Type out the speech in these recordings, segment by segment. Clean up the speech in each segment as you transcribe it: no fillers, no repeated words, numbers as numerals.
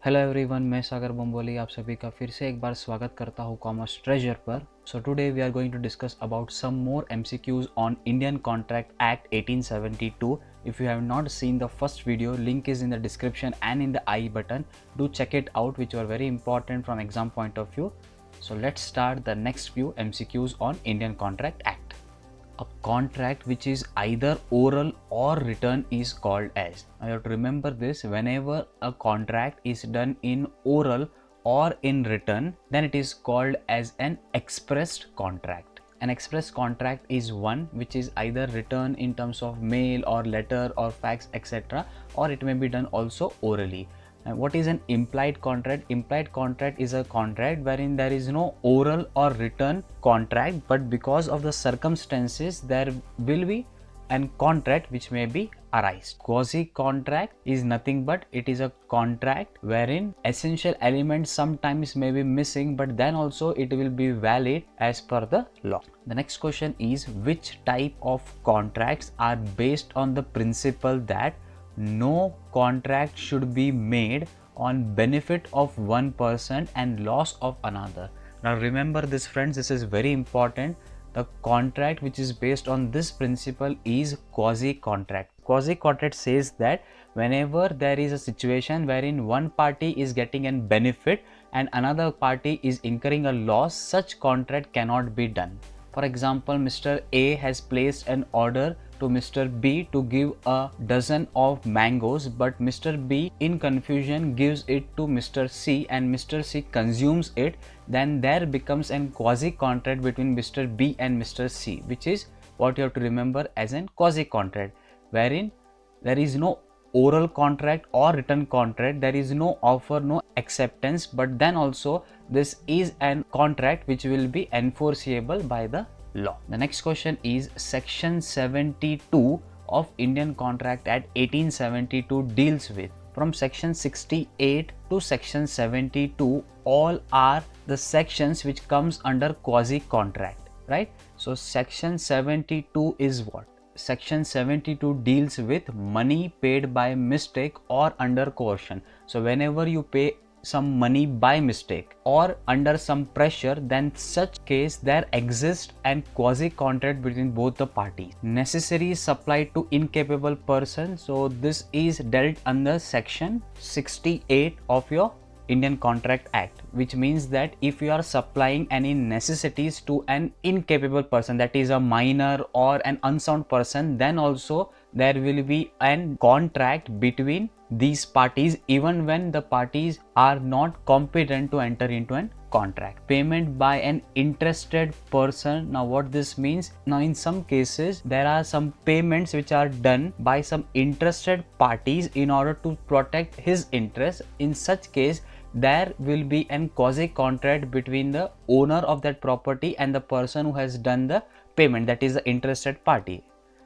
Hello everyone, मैं सागर बम्बोली आप सभी का फिर से एक बार स्वागत करता हूँ कॉमर्स ट्रेजर पर। So today we are going to discuss about some more MCQs on Indian Contract Act 1872. If you have not seen the first video, link is in the description and in the I button. Do check it out, which are very important from exam point of view. So let's start the next few MCQs on Indian Contract Act. A contract which is either oral or written is called as. Now you have to remember this: whenever a contract is done in oral or in written, then it is called as an expressed contract. An express contract is one which is either written in terms of mail or letter or fax, etc., or it may be done also orally. And what is an implied contract? Implied contract is a contract wherein there is no oral or written contract, but because of the circumstances there will be an contract which may be arise. Quasi contract is nothing but it is a contract wherein essential elements sometimes may be missing, but then also it will be valid as per the law. The next question is, which type of contracts are based on the principle that no contract should be made on benefit of one person and loss of another? Now remember this, friends, this is very important. The contract which is based on this principle is quasi contract. Quasi contract says that whenever there is a situation wherein one party is getting a benefit and another party is incurring a loss, such contract cannot be done. For example, Mr. A has placed an order to Mr. B to give a dozen of mangoes, but Mr. B in confusion gives it to Mr. C and Mr. C consumes it. Then there becomes a quasi contract between Mr. B and Mr. C, which is what you have to remember as a quasi contract, wherein there is no oral contract or written contract, there is no offer, no acceptance, but then also this is an contract which will be enforceable by the law. The next question is, section 72 of Indian Contract Act 1872 deals with, from section 68 to section 72, all are the sections which comes under quasi contract, right? So section 72 is what? Section 72 deals with money paid by mistake or under coercion. So whenever you pay some money by mistake or under some pressure, then such case there exists an quasi contract between both the parties. Necessaries supplied to incapable person. So this is dealt under section 68 of your Indian Contract Act, which means that if you are supplying any necessities to an incapable person, that is a minor or an unsound person, then also there will be an contract between these parties even when the parties are not competent to enter into an contract. Payment by an interested person. Now what this means? Now in some cases there are some payments which are done by some interested parties in order to protect his interest. In such case there will be an quasi contract between the owner of that property and the person who has done the payment, that is the interested party.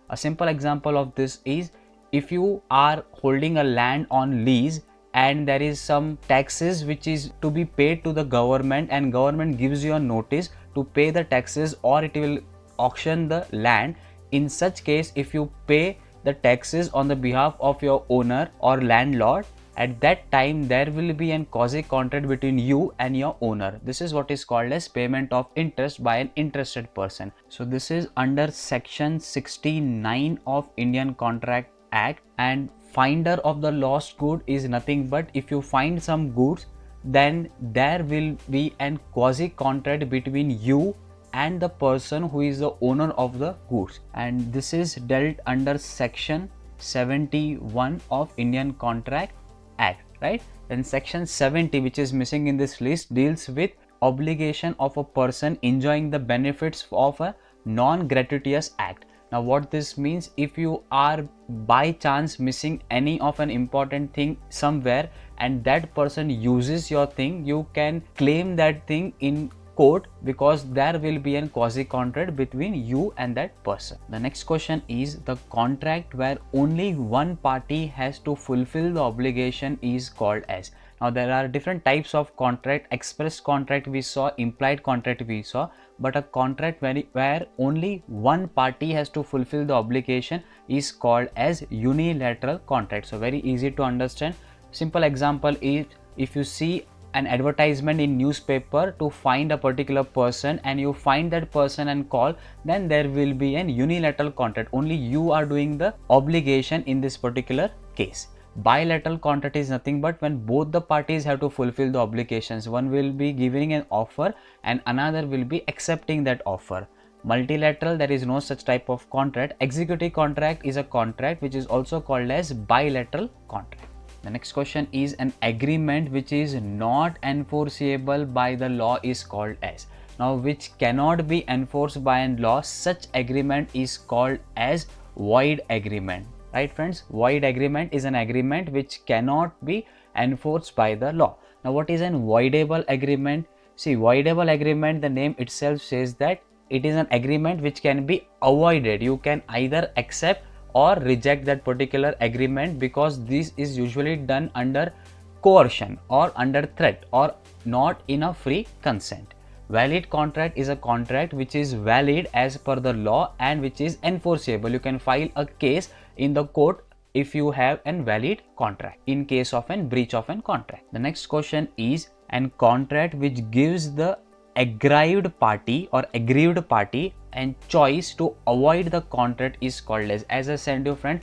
A simple example of this is, if you are holding a land on lease and there is some taxes which is to be paid to the government and government gives you a notice to pay the taxes or it will auction the land. In such case, if you pay the taxes on the behalf of your owner or landlord, at that time there will be an quasi contract between you and your owner. This is what is called as payment of interest by an interested person. So this is under section 69 of Indian Contract Act. And finder of the lost good is nothing but if you find some goods, then there will be an quasi contract between you and the person who is the owner of the goods, and this is dealt under section 71 of Indian Contract Act, right? Then section 70, which is missing in this list, deals with obligation of a person enjoying the benefits of a non-gratuitous act. Now what this means, if you are by chance missing any of an important thing somewhere and that person uses your thing, you can claim that thing in court because there will be a quasi contract between you and that person. The next question is, the contract where only one party has to fulfill the obligation is called as. Now there are different types of contract. Express contract we saw, implied contract we saw, but a contract where only one party has to fulfill the obligation is called as unilateral contract. So very easy to understand. Simple example is, if you see an advertisement in newspaper to find a particular person and you find that person and call, then there will be an unilateral contract. Only you are doing the obligation in this particular case. Bilateral contract is nothing but when both the parties have to fulfill the obligations. One will be giving an offer and another will be accepting that offer. Multilateral, there is no such type of contract. Executive contract is a contract which is also called as bilateral contract. The next question is an agreement which is not enforceable by the law is called as. Now, which cannot be enforced by a law, such agreement is called as void agreement. Right friends, void agreement is an agreement which cannot be enforced by the law. Now, what is an voidable agreement? See, voidable agreement, the name itself says that it is an agreement which can be avoided. You can either accept or reject that particular agreement, because this is usually done under coercion or under threat or not in a free consent. Valid contract is a contract which is valid as per the law and which is enforceable. You can file a case in the court if you have a valid contract in case of a breach of a contract. The next question is an contract which gives the aggrieved party or aggrieved party and choice to avoid the contract is called as I said to you friend,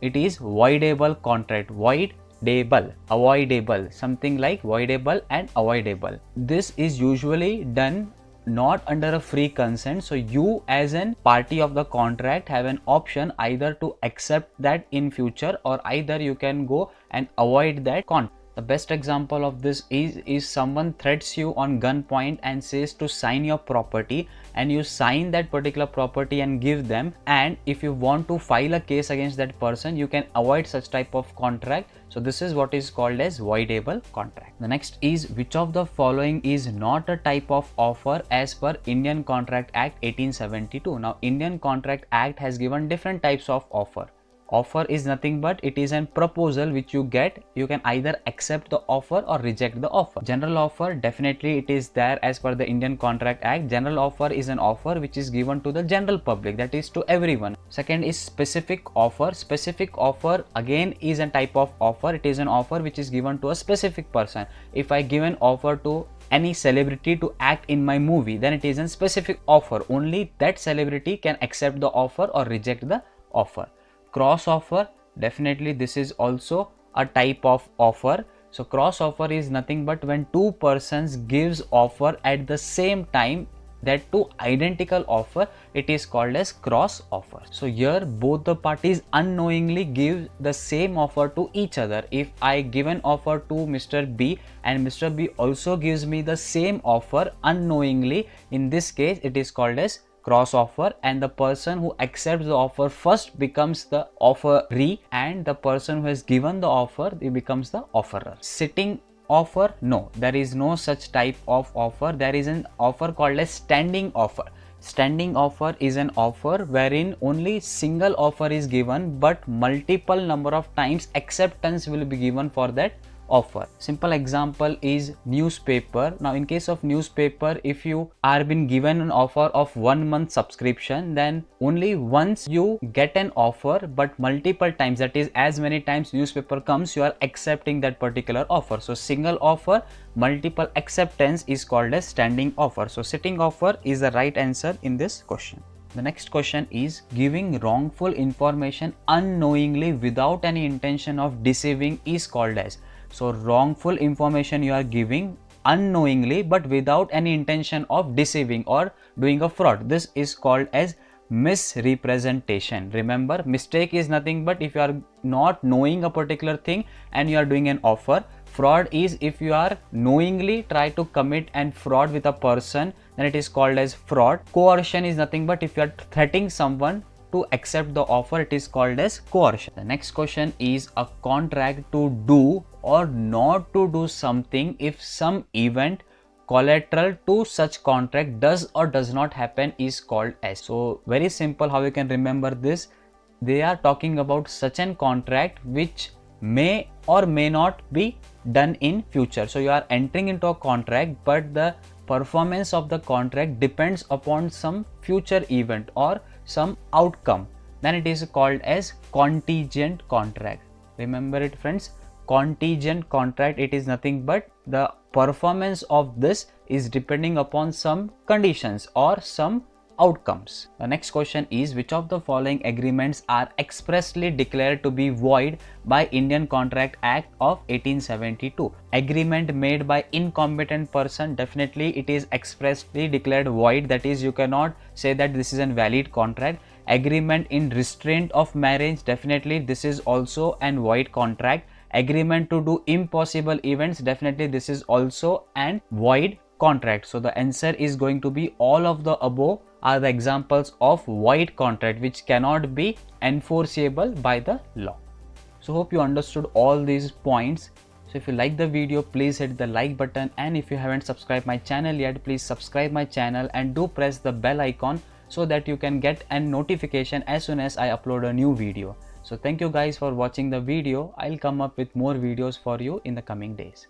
it is voidable contract. Voidable, avoidable, something like voidable and avoidable. This is usually done not under a free consent. So you as an party of the contract have an option either to accept that in future or either you can go and avoid that contract. The best example of this is someone threats you on gunpoint and says to sign your property, and you sign that particular property and give them, and if you want to file a case against that person, you can avoid such type of contract. So this is what is called as voidable contract. The next is which of the following is not a type of offer as per Indian Contract Act 1872. Now Indian Contract Act has given different types of offer. Offer is nothing but it is a proposal which you get. You can either accept the offer or reject the offer. General offer, definitely it is there as per the Indian Contract Act. General offer is an offer which is given to the general public, that is to everyone. Second is specific offer. Specific offer again is a type of offer. It is an offer which is given to a specific person. If I give an offer to any celebrity to act in my movie, then it is a specific offer. Only that celebrity can accept the offer or reject the offer. Cross offer, definitely this is also a type of offer. So cross offer is nothing but when two persons gives offer at the same time, that two identical offer, it is called as cross offer. So here both the parties unknowingly give the same offer to each other. If I give an offer to Mr. B and Mr. B also gives me the same offer unknowingly, in this case it is called as cross offer, and the person who accepts the offer first becomes the offeree and the person who has given the offer, he becomes the offerer. Sitting offer, no, there is no such type of offer. There is an offer called as standing offer. Standing offer is an offer wherein only single offer is given but multiple number of times acceptance will be given for that offer. Simple example is newspaper. Now in case of newspaper, if you are been given an offer of 1 month subscription, then only once you get an offer, but multiple times, that is as many times newspaper comes, you are accepting that particular offer. So single offer, multiple acceptance is called as standing offer. So sitting offer is the right answer in this question. The next question is giving wrongful information unknowingly without any intention of deceiving is called as. So wrongful information you are giving unknowingly but without any intention of deceiving or doing a fraud. This is called as misrepresentation. Remember, mistake is nothing but if you are not knowing a particular thing and you are doing an offer. Fraud is if you are knowingly try to commit and fraud with a person, then it is called as fraud. Coercion is nothing but if you are threatening someone to accept the offer, it is called as coercion. The next question is a contract to do or not to do something if some event collateral to such contract does or does not happen is called as. So very simple how you can remember this. They are talking about such an contract which may or may not be done in future. So you are entering into a contract but the performance of the contract depends upon some future event or some outcome, then it is called as contingent contract. Remember it friends, contingent contract, it is nothing but the performance of this is depending upon some conditions or some outcomes. The next question is, which of the following agreements are expressly declared to be void by Indian Contract Act of 1872? Agreement made by incompetent person, definitely it is expressly declared void, that is you cannot say that this is a valid contract. Agreement in restraint of marriage, definitely this is also an void contract. Agreement to do impossible events, definitely this is also an void contract. So the answer is going to be all of the above are the examples of void contract which cannot be enforceable by the law. So hope you understood all these points. So if you like the video, please hit the like button, and if you haven't subscribed my channel yet, please subscribe my channel and do press the bell icon so that you can get a notification as soon as I upload a new video. So thank you guys for watching the video. I'll come up with more videos for you in the coming days.